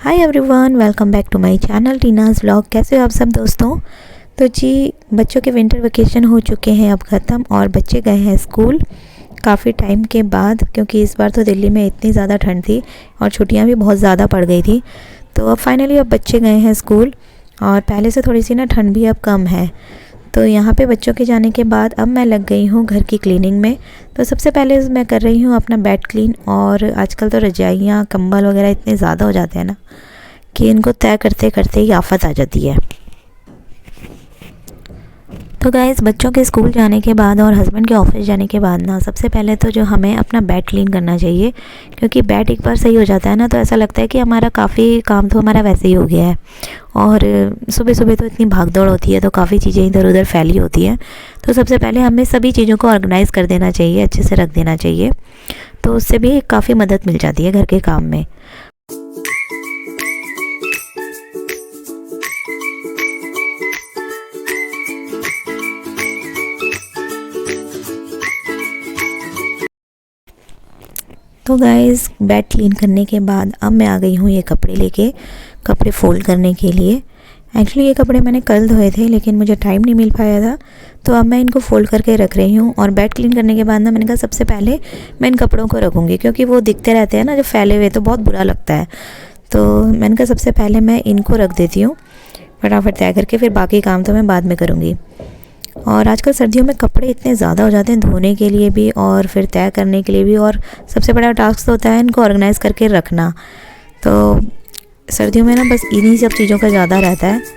Hi everyone, welcome back to my channel Tina's vlog. कैसे हो आप सब दोस्तों। तो जी, बच्चों के विंटर वेकेशन हो चुके हैं अब ख़त्म और बच्चे गए हैं स्कूल काफ़ी टाइम के बाद, क्योंकि इस बार तो दिल्ली में इतनी ज़्यादा ठंड थी और छुट्टियां भी बहुत ज़्यादा पड़ गई थी। तो अब फाइनली अब बच्चे गए हैं स्कूल और पहले से थोड़ी सी ना ठंड भी अब कम है। तो यहाँ पे बच्चों के जाने के बाद अब मैं लग गई हूँ घर की क्लीनिंग में। तो सबसे पहले मैं कर रही हूँ अपना बेड क्लीन। और आजकल तो रजाइयाँ कंबल वगैरह इतने ज़्यादा हो जाते हैं ना कि इनको तय करते करते ही आफत आ जाती है। तो गाइस, बच्चों के स्कूल जाने के बाद और हस्बैंड के ऑफिस जाने के बाद ना सबसे पहले तो जो हमें अपना बेड क्लीन करना चाहिए, क्योंकि बेड एक बार सही हो जाता है ना तो ऐसा लगता है कि हमारा काफ़ी काम तो हमारा वैसे ही हो गया है। और सुबह सुबह तो इतनी भागदौड़ होती है तो काफ़ी चीज़ें इधर उधर फैली होती हैं। तो सबसे पहले हमें सभी चीज़ों को ऑर्गेनाइज़ कर देना चाहिए, अच्छे से रख देना चाहिए। तो उससे भी काफ़ी मदद मिल जाती है घर के काम में। तो गाइज़, बेड क्लीन करने के बाद अब मैं आ गई हूँ ये कपड़े लेके, कपड़े फोल्ड करने के लिए। एक्चुअली ये कपड़े मैंने कल धोए थे लेकिन मुझे टाइम नहीं मिल पाया था, तो अब मैं इनको फ़ोल्ड करके रख रही हूँ। और बेड क्लीन करने के बाद ना मैंने कहा सबसे पहले मैं इन कपड़ों को रखूँगी, क्योंकि वो दिखते रहते हैं ना जो फैले हुए, तो बहुत बुरा लगता है। तो मैंने कहा सबसे पहले मैं इनको रख देती हूँ फटाफट तय करके, फिर बाकी काम तो मैं बाद में करूँगी। और आजकल सर्दियों में कपड़े इतने ज़्यादा हो जाते हैं धोने के लिए भी और फिर तय करने के लिए भी, और सबसे बड़ा टास्क तो होता है इनको ऑर्गेनाइज़ करके रखना। तो सर्दियों में ना बस इन्हीं सब चीज़ों का ज़्यादा रहता है।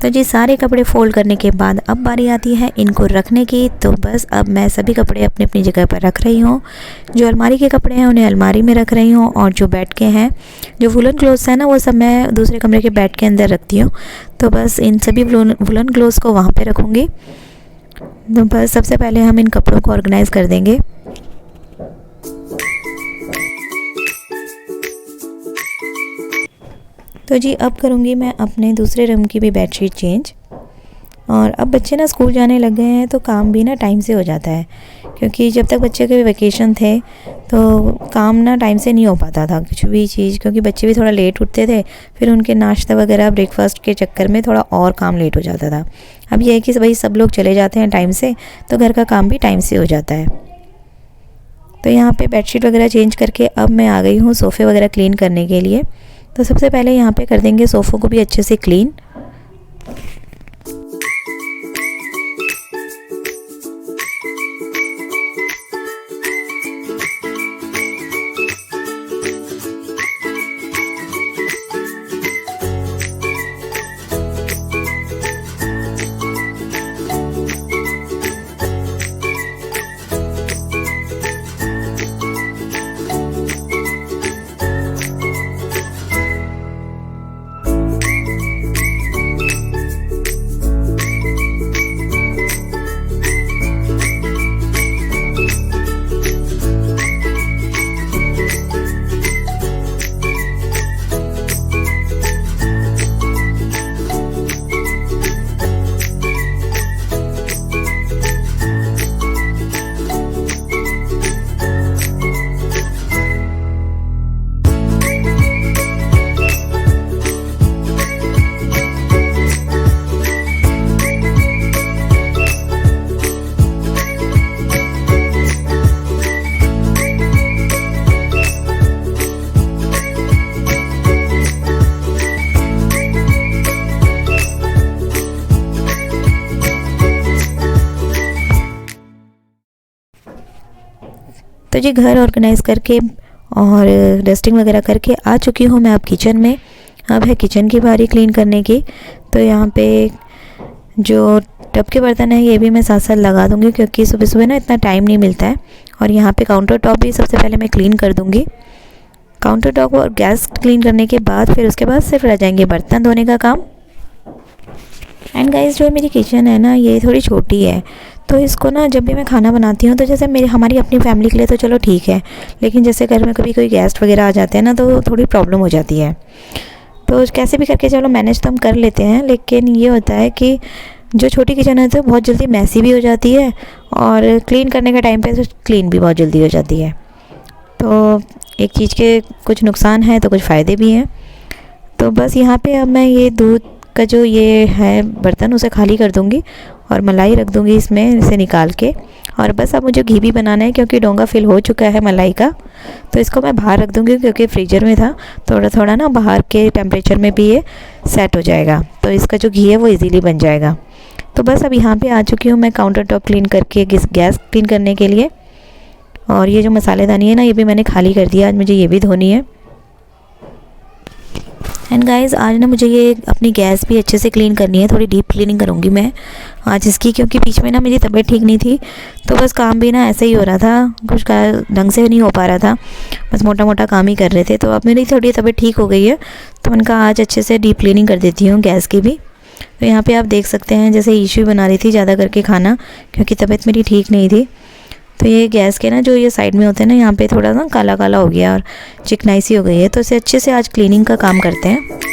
तो जी, सारे कपड़े फोल्ड करने के बाद अब बारी आती है इनको रखने की। तो बस अब मैं सभी कपड़े अपनी अपनी जगह पर रख रही हूँ। जो अलमारी के कपड़े हैं उन्हें अलमारी में रख रही हूँ, और जो बेड के हैं, जो वुलन क्लोथ्स हैं ना, वो सब मैं दूसरे कमरे के बेड के अंदर रखती हूँ। तो बस इन सभी वुलन क्लोथ्स को वहाँ पर रखूँगी। तो बस सबसे पहले हम इन कपड़ों को ऑर्गेनाइज़ कर देंगे। तो जी, अब करूँगी मैं अपने दूसरे रूम की भी बेडशीट चेंज। और अब बच्चे ना स्कूल जाने लग गए हैं तो काम भी ना टाइम से हो जाता है, क्योंकि जब तक बच्चे के वेकेशन थे तो काम ना टाइम से नहीं हो पाता था कुछ भी चीज़, क्योंकि बच्चे भी थोड़ा लेट उठते थे। फिर उनके नाश्ता वगैरह ब्रेकफास्ट के चक्कर में थोड़ा और काम लेट हो जाता था। अब यह है कि भाई सब लोग चले जाते हैं टाइम से, तो घर का काम भी टाइम से हो जाता है। तो यहाँ पे बेडशीट वगैरह चेंज करके अब मैं आ गई हूँ सोफ़े वगैरह क्लीन करने के लिए। तो सबसे पहले यहाँ पे कर देंगे सोफ़ों को भी अच्छे से क्लीन। तो जी घर ऑर्गेनाइज़ करके और डस्टिंग वगैरह करके आ चुकी हूँ मैं अब किचन में। अब है किचन की बारी क्लीन करने की। तो यहाँ पे जो टब के बर्तन है ये भी मैं साथ साथ लगा दूँगी, क्योंकि सुबह सुबह ना इतना टाइम नहीं मिलता है। और यहाँ पे काउंटर टॉप भी सबसे पहले मैं क्लीन कर दूँगी। काउंटर टॉप और गैस क्लीन करने के बाद फिर उसके बाद सिर्फ रह जाएंगे बर्तन धोने का काम। एंड गाइस, जो मेरी किचन है ना ये थोड़ी छोटी है, तो इसको ना जब भी मैं खाना बनाती हूँ तो जैसे हमारी अपनी फैमिली के लिए तो चलो ठीक है, लेकिन जैसे घर में कभी कोई गेस्ट वगैरह आ जाते हैं ना तो थोड़ी प्रॉब्लम हो जाती है। तो कैसे भी करके चलो मैनेज तो हम कर लेते हैं, लेकिन ये होता है कि जो छोटी किचन है तो बहुत जल्दी मैसी भी हो जाती है और क्लीन करने का टाइम पे तो क्लीन भी बहुत जल्दी हो जाती है। तो एक चीज़ के कुछ नुकसान है तो कुछ फ़ायदे भी हैं। तो बस यहाँ पे अब मैं ये दूध का जो ये है बर्तन उसे खाली कर दूँगी और मलाई रख दूँगी इसमें, इसे निकाल के। और बस अब मुझे घी भी बनाना है, क्योंकि डोंगा फिल हो चुका है मलाई का। तो इसको मैं बाहर रख दूँगी, क्योंकि फ्रीजर में था, थोड़ा थोड़ा ना बाहर के टेम्परेचर में भी ये सेट हो जाएगा, तो इसका जो घी है वो इजीली बन जाएगा। तो बस अब यहाँ पे आ चुकी हूँ मैं काउंटर टॉप क्लीन करके गैस क्लीन करने के लिए। और ये जो मसालेदानी है ना ये भी मैंने खाली कर दिया, आज मुझे ये भी धोनी है। एंड गाइस, आज ना मुझे ये अपनी गैस भी अच्छे से क्लीन करनी है, थोड़ी डीप क्लीनिंग करूँगी मैं आज इसकी, क्योंकि बीच में ना मेरी तबीयत ठीक नहीं थी, तो बस काम भी ना ऐसे ही हो रहा था, कुछ ढंग से नहीं हो पा रहा था, बस मोटा मोटा काम ही कर रहे थे। तो अब मेरी थोड़ी तबीयत ठीक हो गई है, तो मैंने कहा आज अच्छे से डीप क्लीनिंग कर देती हूँ गैस की भी। तो यहाँ पे आप देख सकते हैं जैसे इशू बना रही थी ज़्यादा करके खाना, क्योंकि तबीयत मेरी ठीक नहीं थी। तो ये गैस के ना जो ये साइड में होते हैं ना, यहाँ पे थोड़ा ना काला काला हो गया और चिकनाई सी हो गई है, तो इसे अच्छे से आज क्लीनिंग का काम करते हैं।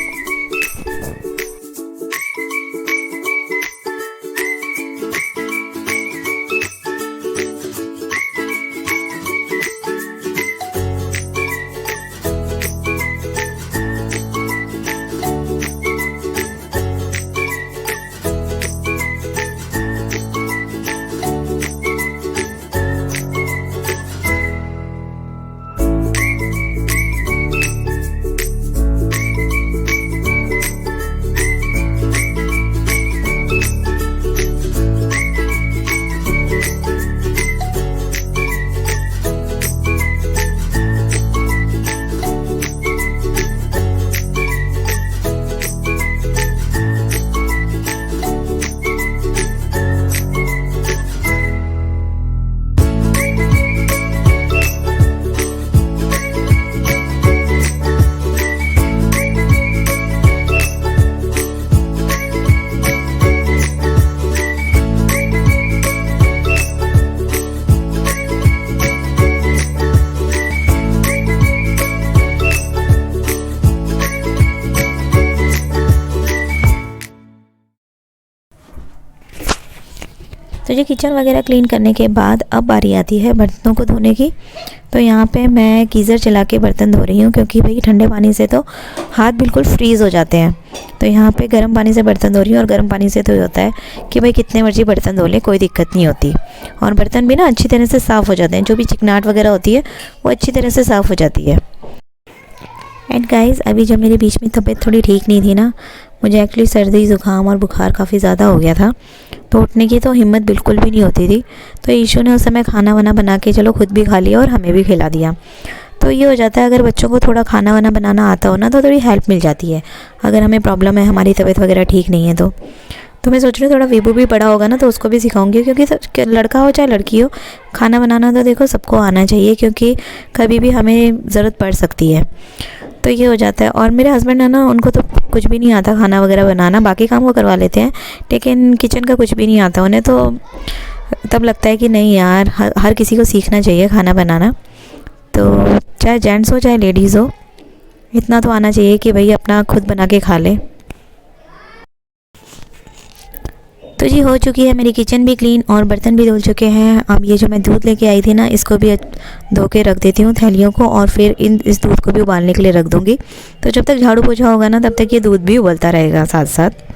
तो ये किचन वगैरह क्लीन करने के बाद अब बारी आती है बर्तनों को धोने की। तो यहाँ पे मैं गीज़र चला के बर्तन धो रही हूँ, क्योंकि भाई ठंडे पानी से तो हाथ बिल्कुल फ्रीज़ हो जाते हैं। तो यहाँ पे गर्म पानी से बर्तन धो रही हूँ, और गर्म पानी से तो ये होता है कि भाई कितने मर्जी बर्तन धो लें कोई दिक्कत नहीं होती, और बर्तन भी ना अच्छी तरह से साफ़ हो जाते हैं, जो भी चिकनाहट वगैरह होती है वो अच्छी तरह से साफ़ हो जाती है। एंड गाइस, अभी जब मेरे बीच में तबीयत थोड़ी ठीक नहीं थी ना, मुझे एक्चुअली सर्दी ज़ुकाम और बुखार काफ़ी ज़्यादा हो गया था, तो उठने की तो हिम्मत बिल्कुल भी नहीं होती थी। तो ईशू ने उस समय खाना वाना बना के चलो खुद भी खा लिया और हमें भी खिला दिया। तो ये हो जाता है, अगर बच्चों को थोड़ा खाना वाना बनाना आता हो ना तो थोड़ी हेल्प मिल जाती है, अगर हमें प्रॉब्लम है, हमारी तबीयत वगैरह ठीक नहीं है तो मैं सोच रही हूँ थोड़ा वीबू भी बड़ा होगा ना तो उसको भी सिखाऊंगी, क्योंकि लड़का हो चाहे लड़की हो, खाना बनाना तो देखो सबको आना चाहिए, क्योंकि कभी भी हमें ज़रूरत पड़ सकती है। तो ये हो जाता है। और मेरे हस्बैंड है ना, उनको तो कुछ भी नहीं आता खाना वगैरह बनाना, बाकी काम वो करवा लेते हैं, लेकिन किचन का कुछ भी नहीं आता उन्हें। तो तब लगता है कि नहीं यार, हर किसी को सीखना चाहिए खाना बनाना, तो चाहे जेंट्स हो चाहे लेडीज़ हो, इतना तो आना चाहिए कि भाई अपना खुद बना के खा ले। तो जी हो चुकी है मेरी किचन भी क्लीन और बर्तन भी धुल चुके हैं। अब ये जो मैं दूध लेके आई थी ना, इसको भी धो के रख देती हूँ थैलियों को, और फिर इस दूध को भी उबालने के लिए रख दूँगी। तो जब तक झाड़ू पोछा होगा ना तब तक ये दूध भी उबलता रहेगा साथ साथ।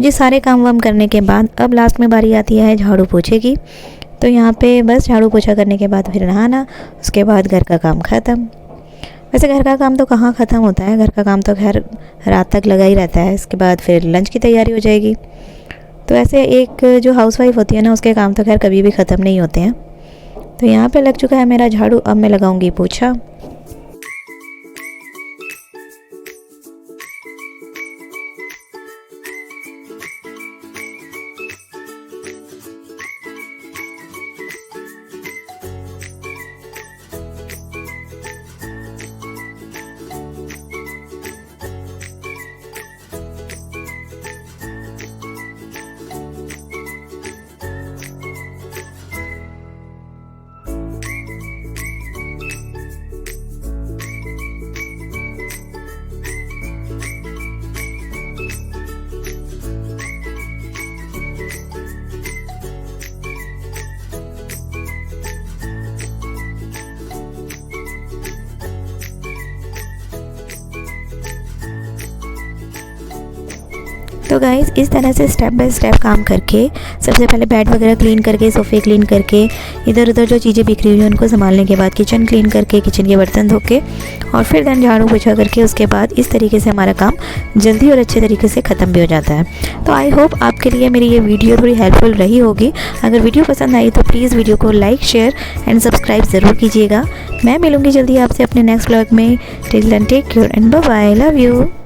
ये सारे काम वाम करने के बाद अब लास्ट में बारी आती है झाड़ू पोछे की। तो यहाँ पे बस झाड़ू पोछा करने के बाद फिर नहाना, उसके बाद घर का काम ख़त्म। वैसे घर का काम तो कहाँ ख़त्म होता है, घर का काम तो खैर रात तक लगा ही रहता है। इसके बाद फिर लंच की तैयारी हो जाएगी। तो ऐसे एक जो हाउसवाइफ होती है ना, उसके काम तो खैर कभी भी ख़त्म नहीं होते हैं। तो यहाँ पे लग चुका है मेरा झाड़ू, अब मैं लगाऊंगी पोछा। तो गाइज़ इस तरह से स्टेप बाय स्टेप काम करके सबसे पहले बेड वगैरह क्लीन करके, सोफ़े क्लीन करके, इधर उधर जो चीज़ें बिखरी हुई हैं उनको संभालने के बाद किचन क्लीन करके, किचन के बर्तन धो के और फिर देन झाड़ू पोछा करके, उसके बाद इस तरीके से हमारा काम जल्दी और अच्छे तरीके से ख़त्म भी हो जाता है। तो आई होप आपके लिए मेरी ये वीडियो थोड़ी हेल्पफुल रही होगी। अगर वीडियो पसंद आई तो प्लीज़ वीडियो को लाइक, शेयर एंड सब्सक्राइब ज़रूर कीजिएगा। मैं मिलूँगी जल्दी आपसे अपने नेक्स्ट व्लॉग में। Till then take care and bye bye, love you.